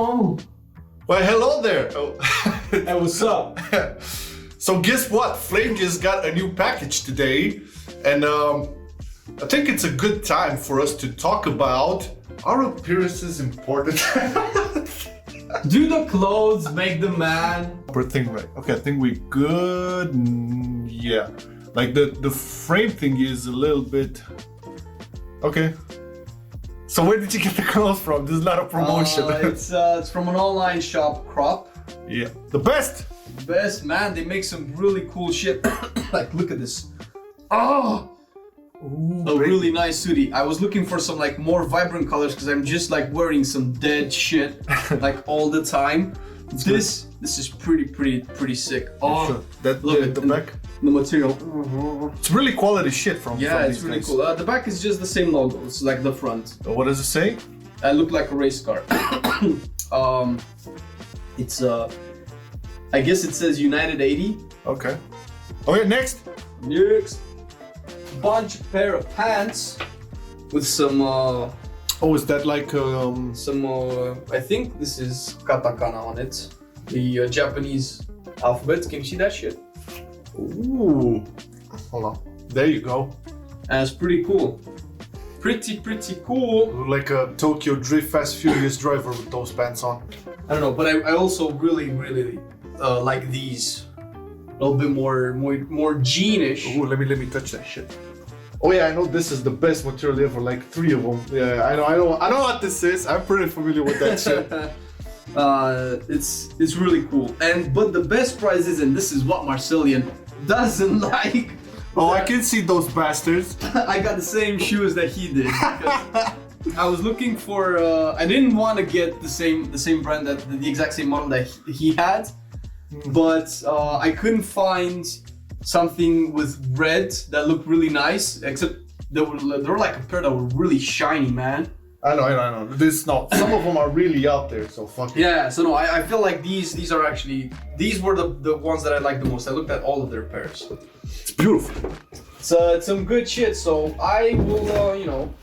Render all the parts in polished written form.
Oh. Well, hello there. Oh. Hey, what's up? So guess what? Flame just got a new package today, and I think it's a good time for us to talk about our appearances important. Do the clothes make the man? Thing right. Okay, I think we're good. Yeah, like the frame thing is a little bit. Okay. So where did you get the clothes from? This is not a promotion. It's from an online shop, Crop. Yeah, the best. Best, man. They make some really cool shit. Like, look at this. Oh, a really nice hoodie. I was looking for some like more vibrant colors because I'm just like wearing some dead shit like all the time. This is pretty sick. Oh, Sure. That look the, at the back. the material. It's really quality shit from. Yeah, from it's these really guys. cool. The back is just the same logo. It's like the front. What does it say? I look like a race car. It's I guess it says United 80. Okay. Okay, next. Next, pair of pants with some Oh, is that like I think this is katakana on it, the Japanese alphabet. Can you see that shit? Ooh. Hold on. There you go. And it's pretty cool. Pretty cool. Look like a Tokyo Drift Fast Furious driver with those pants on. I don't know, but I also really like these. A little bit more jeanish. Ooh, let me touch that shit. Oh yeah, I know this is the best material ever. Like 3 of them. Yeah, I know what this is. I'm pretty familiar with that shit. It's really cool. But the best prize is, and this is what Marcelian doesn't like. Oh, I can see those bastards. I got the same shoes that he did. Because I was looking for. I didn't want to get the same brand the exact same model that he had, but I couldn't find something with red that looked really nice. Except they were like a pair that were really shiny, man. I know. This not. Some of them are really out there, so fuck it. Yeah. So no, I feel like these are actually were the ones that I liked the most. I looked at all of their pairs. It's beautiful. It's some good shit. So I will,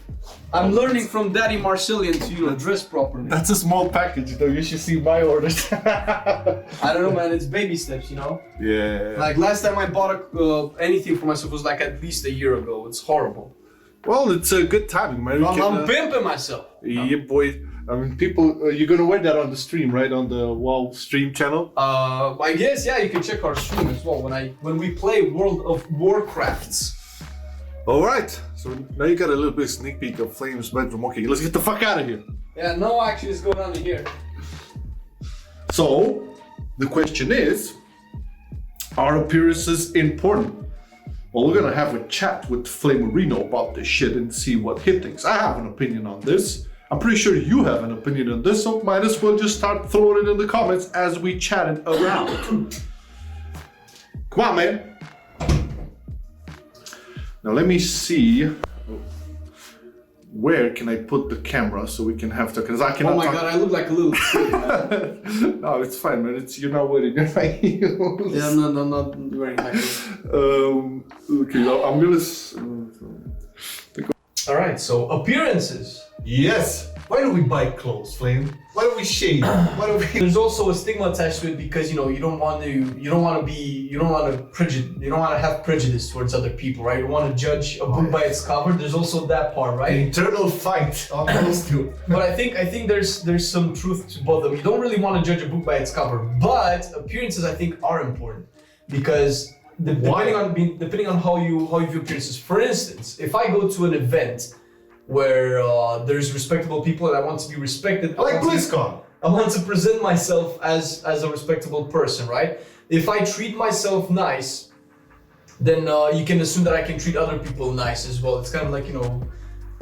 I'm learning from Daddy Marcelian to dress properly. That's a small package, though. You should see my orders. I don't know, man. It's baby steps, Yeah. Like last time I bought anything for myself was like at least a year ago. It's horrible. Well, it's a good timing, man. I'm pimping myself. Yeah, boy. I mean, people, you're gonna wear that on the stream, right? On the WoW stream channel. I guess yeah. You can check our stream as well when we play World of Warcrafts. All right. So now you got a little bit of sneak peek of Flame's bedroom. Okay, let's get the fuck out of here. Yeah, no action is going on in here. So the question is, are appearances important? Well, we're gonna have a chat with Flamerino about this shit and see what he thinks. I have an opinion on this. I'm pretty sure you have an opinion on this, so might as well just start throwing it in the comments as we chat it around. Come on, man. Now let me see. Where can I put the camera so we can have to? Because I cannot. Oh my god, I look like a little kid, man. No, it's fine, man. You're not wearing your high heels. Yeah, no, not wearing high heels. Okay, I'm gonna. All right, so appearances. Yes. Why do we buy clothes, Flame? Why do we shave? Why do we? There's also a stigma attached to it because you don't want to have prejudice towards other people, right? You don't want to judge a book by its cover. There's also that part, right? An internal fight on those two. But I think there's some truth to both of them. You don't really want to judge a book by its cover, but appearances I think are important because depending on how you view appearances. For instance, if I go to an event where there's respectable people and I want to be respected, Like BlizzCon. I want to present myself as a respectable person, right? If I treat myself nice, then you can assume that I can treat other people nice as well. It's kind of like,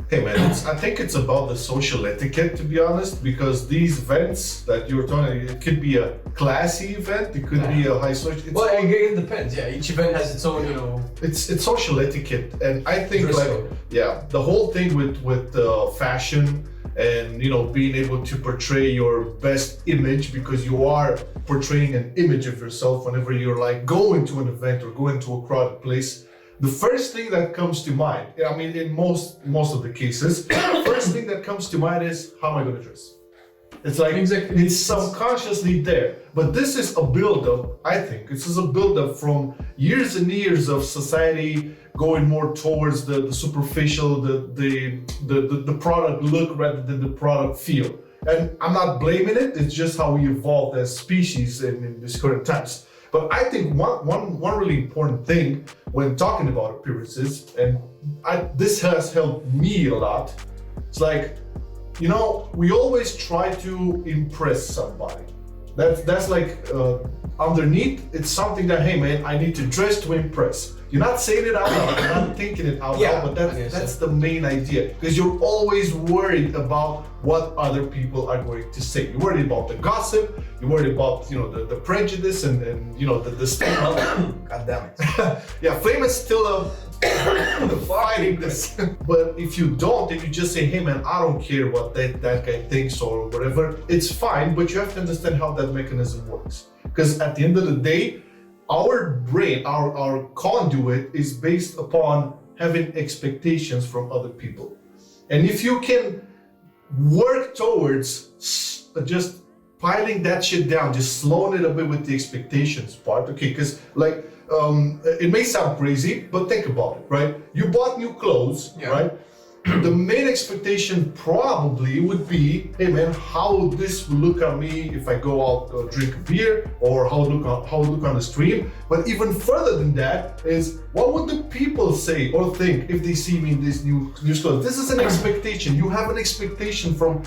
Hey man, I think it's about the social etiquette, to be honest, because these events that you're talking, it could be a classy event, it could be a high social. Well, it depends. Yeah, each event has its own, It's social etiquette, and I think Dress like code. the whole thing with fashion and being able to portray your best image, because you are portraying an image of yourself whenever you're like going to an event or going to a crowded place. The first thing that comes to mind, I mean, in most of the cases, first thing that comes to mind is, how am I going to dress? It's like Exactly. it's subconsciously there. But this is a build-up, I think. This is a build-up from years and years of society going more towards the superficial, the product look rather than the product feel. And I'm not blaming it, it's just how we evolved as species in these current times. But I think one really important thing when talking about appearances, and this has helped me a lot, it's like, you know, we always try to impress somebody. That's like underneath, it's something that, hey man, I need to dress to impress. You're not saying it out loud, you're not thinking it out loud, but that's the main idea. Because you're always worried about what other people are going to say. You're worried about the gossip, you're worried about, you know, the prejudice and you know, the stigma. God damn it. Yeah, Flame is still fighting this. But if you don't, and you just say, hey man, I don't care what that guy thinks or whatever, it's fine, but you have to understand how that mechanism works. Because at the end of the day, our brain, our conduit is based upon having expectations from other people. And if you can work towards just piling that shit down, just slowing it a bit with the expectations part, okay? Because like, it may sound crazy, but think about it, right? You bought new clothes, right? The main expectation probably would be, hey man, how this will look on me if I go out drink a beer, or how it look on the stream. But even further than that is, what would the people say or think if they see me in these new clothes? This is an expectation. You have an expectation from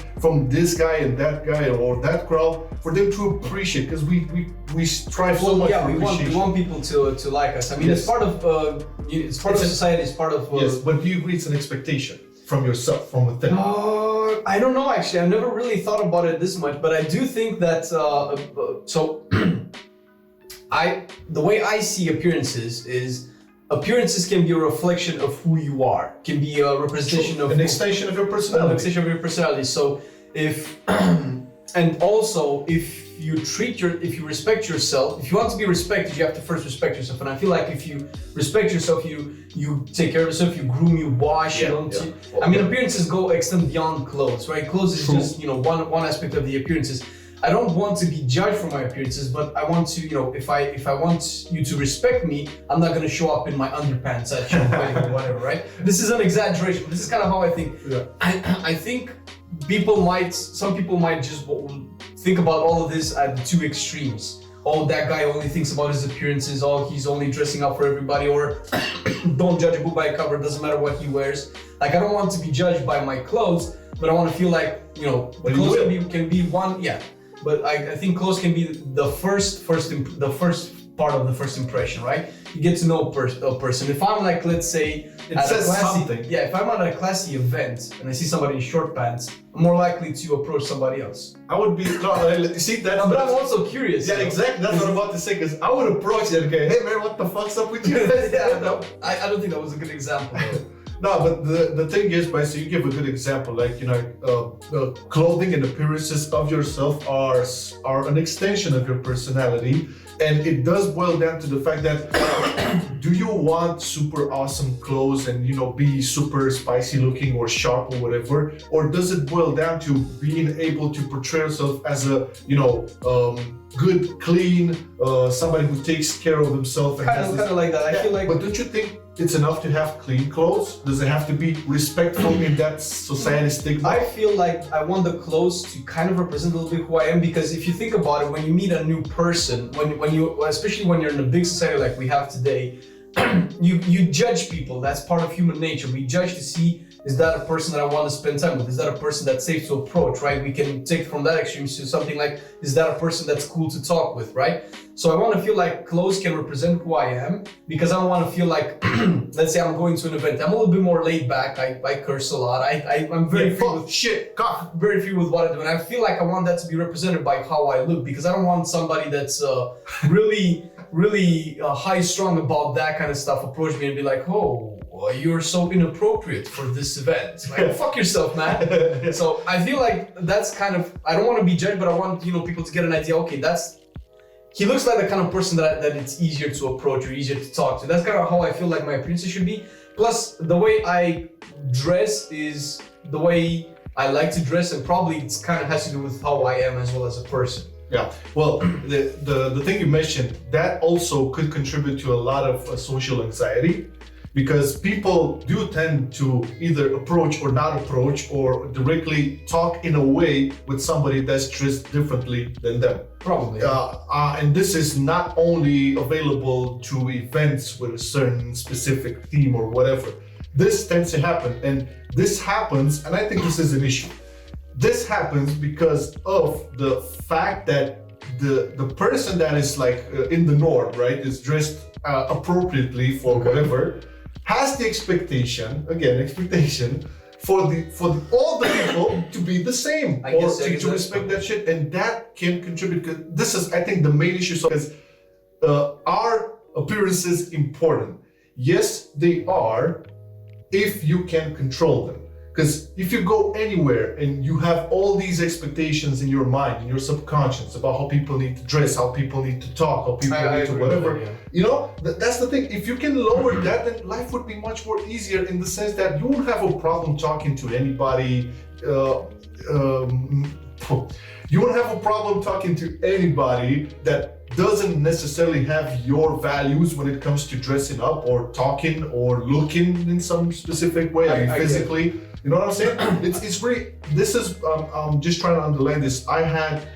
this guy and that guy or that crowd for them to appreciate, because we strive so much for appreciation. We want people to like us. I mean, Yes. it's part of society. It's part of yes, but do you agree it's an expectation from yourself, from within? I don't know, actually. I've never really thought about it this much, but I do think that the way I see appearances is appearances can be a reflection of who you are, can be a representation of an extension of your an personality. extension of your personality. So if and also if you respect yourself, if you want to be respected, you have to first respect yourself. And I feel like if you respect yourself, you take care of yourself, you groom, you wash, you don't. I mean, appearances extend beyond clothes, right? Clothes is just, you know, one aspect of the appearances. I don't want to be judged for my appearances, but I want to, you know, if I want you to respect me, I'm not gonna show up in my underpants at your wedding or whatever, right? This is an exaggeration, but this is kind of how I think. Yeah. I think some people might just think about all of this at the two extremes. Oh, that guy only thinks about his appearances. Oh, he's only dressing up for everybody. Or don't judge a book by a cover. Doesn't matter what he wears. Like, I don't want to be judged by my clothes, but I want to feel like, you know, the clothes can be one. Yeah, but I think clothes can be the first part of the first impression, right? You get to know a person. If I'm like, let's say, it says something. Yeah, if I'm at a classy event and I see somebody in short pants, I'm more likely to approach somebody else. I would be, you see that? But I'm also curious. Yeah, exactly. That's what I'm about to say. Because I would approach that guy. Hey man, what the fuck's up with you? Yeah, no, I don't think that was a good example. No, but the thing is, by so you give a good example, like, you know, clothing and appearances of yourself are an extension of your personality, and it does boil down to the fact that do you want super awesome clothes and, you know, be super spicy looking or sharp or whatever, or does it boil down to being able to portray yourself as a, you know, good, clean, somebody who takes care of himself and kind of like that. I feel like. But don't you think it's enough to have clean clothes? Does it have to be respectful in that society stigma? I feel like I want the clothes to kind of represent a little bit who I am, because if you think about it, when you meet a new person, especially when you're in a big society like we have today, you judge people. That's part of human nature. We judge to see, is that a person that I want to spend time with? Is that a person that's safe to approach, right? We can take from that extreme to something like, is that a person that's cool to talk with, right? So I want to feel like clothes can represent who I am, because I don't want to feel like, let's say I'm going to an event, I'm a little bit more laid back, I curse a lot, I'm very free with shit, very free with what I do, and I feel like I want that to be represented by how I look, because I don't want somebody that's really high strung about that kind of stuff approach me and be like, oh, you're so inappropriate for this event. Like, fuck yourself, man. So I feel like that's kind of, I don't want to be judged, but I want, you know, people to get an idea, okay, he looks like the kind of person that it's easier to approach or easier to talk to. That's kind of how I feel like my appearance should be. Plus, the way I dress is the way I like to dress, and probably it's kind of has to do with how I am as well as a person. Yeah, well, the thing you mentioned, that also could contribute to a lot of social anxiety, because people do tend to either approach or not approach or directly talk in a way with somebody that's dressed differently than them. Probably. And this is not only available to events with a certain specific theme or whatever. This tends to happen, and this happens, and I think this is an issue. This happens because of the fact that the person that is like in the norm, right, is dressed appropriately for whatever, has the expectation for all the people to be the same, or to respect that shit, and that can contribute. This is, I think, the main issue. So, because are appearances important? Yes, they are, if you can control them. Because if you go anywhere and you have all these expectations in your mind, in your subconscious, about how people need to dress, how people need to talk, how people need to whatever, you know, that's the thing. If you can lower that, then life would be much more easier, in the sense that you won't have a problem talking to anybody. You won't have a problem talking to anybody that doesn't necessarily have your values when it comes to dressing up or talking or looking in some specific way. I mean, physically. You know what I'm saying? It's really, this is, I'm just trying to underline this.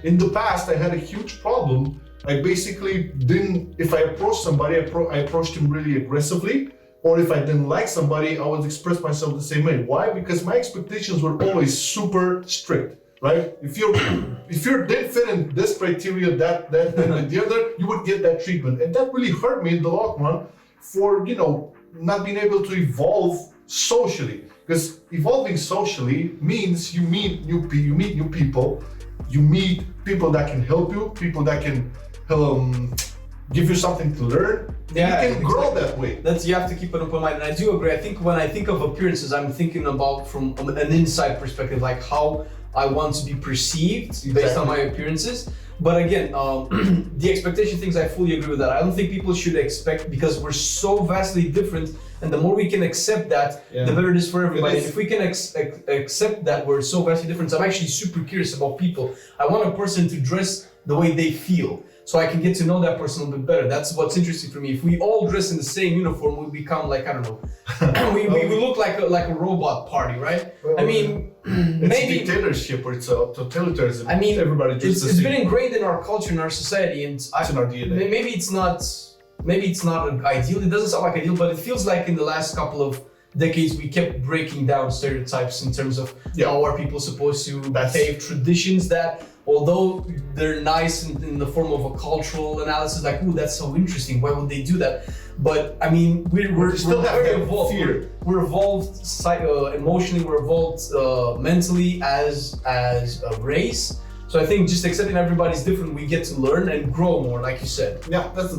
In the past, I had a huge problem. I basically didn't, if I approached somebody, I approached him really aggressively. Or if I didn't like somebody, I would express myself the same way. Why? Because my expectations were always super strict, right? If you didn't fit in this criteria, that and the other, you would get that treatment. And that really hurt me in the long run for, you know, not being able to evolve socially. Because evolving socially means you meet new people, you meet people that can help you, people that can give you something to learn. Yeah, you can grow that way. You have to keep an open mind, and I do agree. I think when I think of appearances, I'm thinking about from an inside perspective, like how I want to be perceived based on my appearances. But again, the expectation things, I fully agree with that. I don't think people should expect, because we're so vastly different, and the more we can accept that, the better it is for everybody. And if we can accept that we're so vastly different, so I'm actually super curious about people. I want a person to dress the way they feel, so I can get to know that person a little bit better. That's what's interesting for me. If we all dress in the same uniform, we become like, I don't know, we look like a robot party, right? Well, I mean, it's maybe a dictatorship or it's a totalitarianism. I mean, everybody it's been ingrained in our culture, in our society, and it's in our DNA. Maybe it's not ideal. It doesn't sound like ideal, but it feels like in the last couple of decades we kept breaking down stereotypes in terms of how are people supposed to behave, traditions that, although they're nice in the form of a cultural analysis, like, ooh, that's so interesting, why would they do that? But I mean, we're still very evolved. We're evolved emotionally, we're evolved mentally as a race. So I think just accepting everybody's different, we get to learn and grow more, like you said. Yeah, that's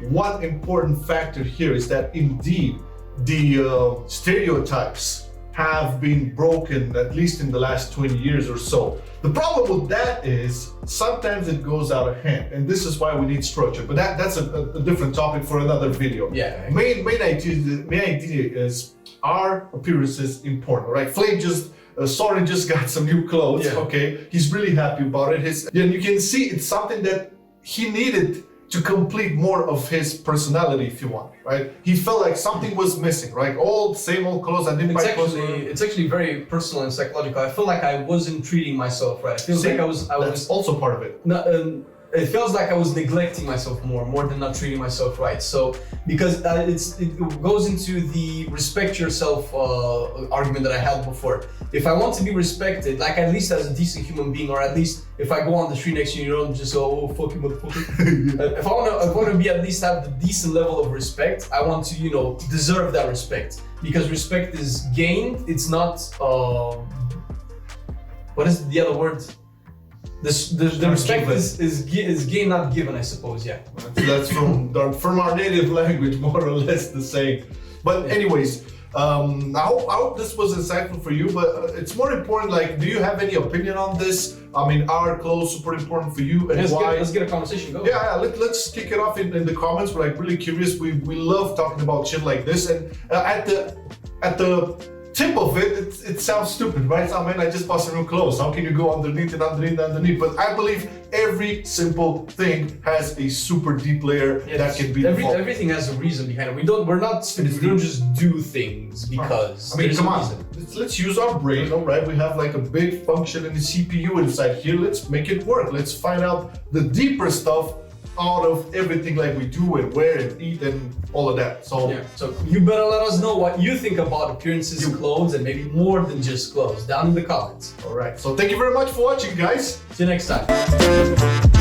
one important factor here, is that indeed the stereotypes have been broken, at least in the last 20 years or so. The problem with that is sometimes it goes out of hand, and this is why we need structure. But that's a different topic for another video. Yeah. Main idea is, are appearances important, right? Flame Soren just got some new clothes. Okay, he's really happy about it. And you can see it's something that he needed to complete more of his personality, if you want, right? He felt like something was missing, right? Same old clothes. I didn't buy clothes. It's actually very personal and psychological. I feel like I wasn't treating myself right. It feels like I was. That's also part of it. It feels like I was neglecting myself more than not treating myself right. So because it goes into the respect yourself argument that I had before. If I want to be respected, like at least as a decent human being, or at least if I go on the street next to you, you don't just go, oh fuck you motherfucker. If I want to be at least have the decent level of respect, I want to, you know, deserve that respect, because respect is gained. It's not what is the other word? The respect is gained, not given, I suppose. Yeah. That's from our native language, more or less the same. But anyways, I hope this was insightful for you. But it's more important. Like, do you have any opinion on this? I mean, are clothes super important for you, and why? Let's get a conversation going. Yeah, let's kick it off in the comments. We're like really curious. We love talking about shit like this, and at the tip of it sounds stupid, right? So, man, I just bought some new clothes. How can you go underneath and underneath and underneath? But I believe every simple thing has a super deep layer that can be default. Everything has a reason behind it. We're not stupid. We don't just do things because. I mean, there's come a on. reason. Let's use our brain, all right? We have like a big function in the CPU inside here. Let's make it work. Let's find out the deeper stuff out of everything like we do and wear and eat and all of that. So, So you better let us know what you think about appearances, clothes, and maybe more than just clothes down in the comments. all right. So thank you very much for watching, guys. See you next time.